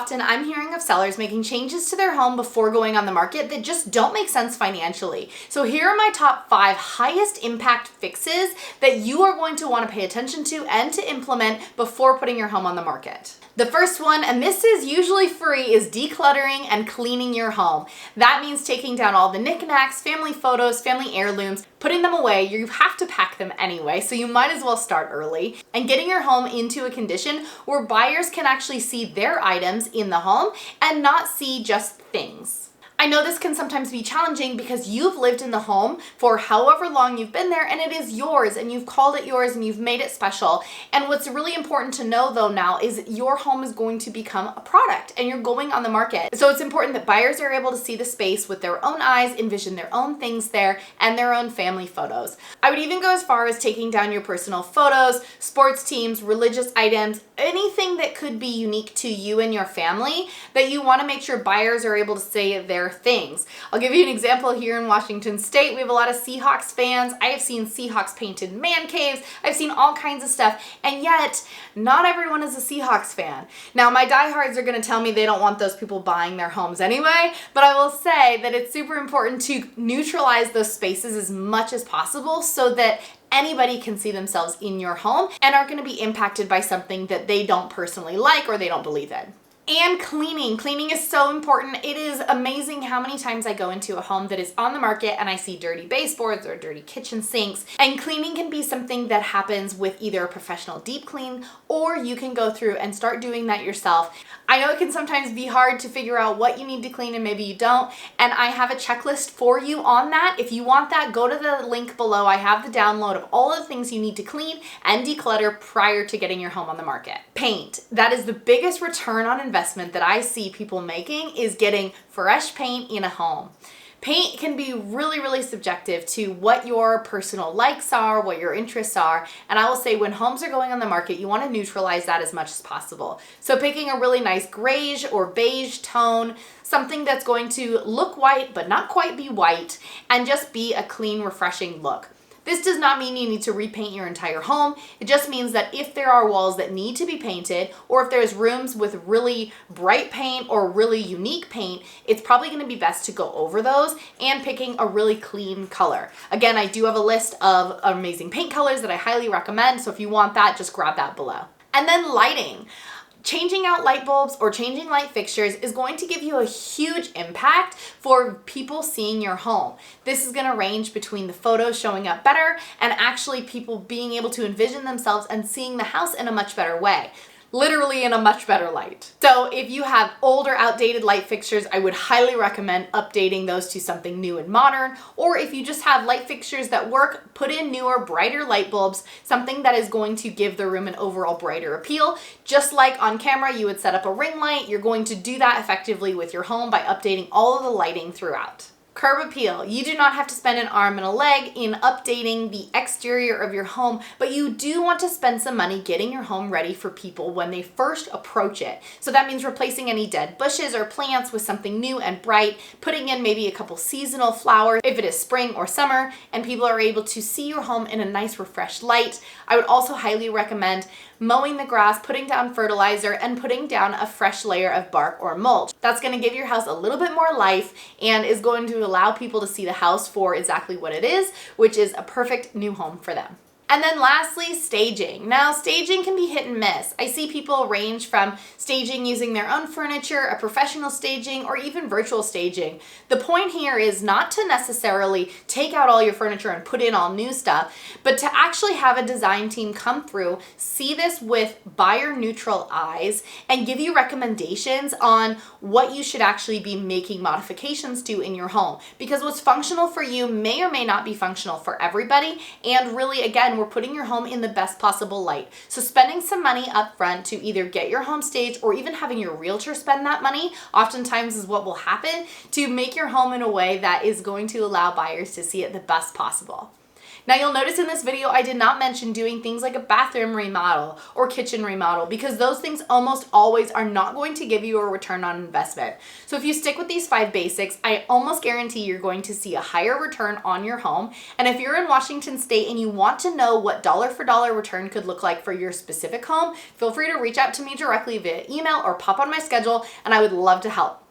often I'm hearing of sellers making changes to their home before going on the market that just don't make sense financially. So here are my top 5 highest impact fixes that you are going to want to pay attention to and to implement before putting your home on the market. The first one, and this is usually free, is decluttering and cleaning your home. That means taking down all the knickknacks, family photos, family heirlooms, putting them away. You have to pack them anyway, so you might as well start early, and getting your home into a condition where buyers can actually see their items in the home and not see just things. I know this can sometimes be challenging because you've lived in the home for however long you've been there and it is yours and you've called it yours and you've made it special. And what's really important to know though now is your home is going to become a product and you're going on the market. So it's important that buyers are able to see the space with their own eyes, envision their own things there and their own family photos. I would even go as far as taking down your personal photos, sports teams, religious items, anything that could be unique to you and your family that you want to make sure buyers are able to see their things. I'll give you an example here in Washington State. We have a lot of Seahawks fans. I have seen Seahawks painted man caves. I've seen all kinds of stuff, and yet not everyone is a Seahawks fan. Now, my diehards are going to tell me they don't want those people buying their homes anyway, but I will say that it's super important to neutralize those spaces as much as possible so that anybody can see themselves in your home and aren't going to be impacted by something that they don't personally like or they don't believe in. And cleaning. Cleaning is so important. It is amazing how many times I go into a home that is on the market and I see dirty baseboards or dirty kitchen sinks. And cleaning can be something that happens with either a professional deep clean or you can go through and start doing that yourself. I know it can sometimes be hard to figure out what you need to clean and maybe you don't. And I have a checklist for you on that. If you want that, go to the link below. I have the download of all the things you need to clean and declutter prior to getting your home on the market. Paint. That is the biggest return on investment that I see people making is getting fresh paint in a home. Paint can be really, really subjective to what your personal likes are, what your interests are, and I will say when homes are going on the market, you want to neutralize that as much as possible. So picking a really nice grayish or beige tone, something that's going to look white but not quite be white, and just be a clean, refreshing look. This does not mean you need to repaint your entire home. It just means that if there are walls that need to be painted, or if there's rooms with really bright paint or really unique paint, it's probably going to be best to go over those and picking a really clean color. Again, I do have a list of amazing paint colors that I highly recommend, so if you want that, just grab that below. And then lighting. Changing out light bulbs or changing light fixtures is going to give you a huge impact for people seeing your home. This is going to range between the photos showing up better and actually people being able to envision themselves and seeing the house in a much better way. Literally in a much better light. So if you have older, outdated light fixtures, I would highly recommend updating those to something new and modern. Or if you just have light fixtures that work, put in newer, brighter light bulbs, something that is going to give the room an overall brighter appeal. Just like on camera, you would set up a ring light, you're going to do that effectively with your home by updating all of the lighting throughout. Curb appeal. You do not have to spend an arm and a leg in updating the exterior of your home, but you do want to spend some money getting your home ready for people when they first approach it. So that means replacing any dead bushes or plants with something new and bright, putting in maybe a couple seasonal flowers if it is spring or summer, and people are able to see your home in a nice refreshed light. I would also highly recommend mowing the grass, putting down fertilizer, and putting down a fresh layer of bark or mulch. That's going to give your house a little bit more life and is going to allow people to see the house for exactly what it is, which is a perfect new home for them. And then lastly, staging. Now, staging can be hit and miss. I see people range from staging using their own furniture, a professional staging, or even virtual staging. The point here is not to necessarily take out all your furniture and put in all new stuff, but to actually have a design team come through, see this with buyer neutral eyes, and give you recommendations on what you should actually be making modifications to in your home. Because what's functional for you may or may not be functional for everybody, and really, again, we're putting your home in the best possible light. So spending some money up front to either get your home staged or even having your realtor spend that money oftentimes is what will happen to make your home in a way that is going to allow buyers to see it the best possible. Now you'll notice in this video, I did not mention doing things like a bathroom remodel or kitchen remodel because those things almost always are not going to give you a return on investment. So if you stick with these 5 basics, I almost guarantee you're going to see a higher return on your home. And if you're in Washington State and you want to know what dollar for dollar return could look like for your specific home, feel free to reach out to me directly via email or pop on my schedule, and I would love to help.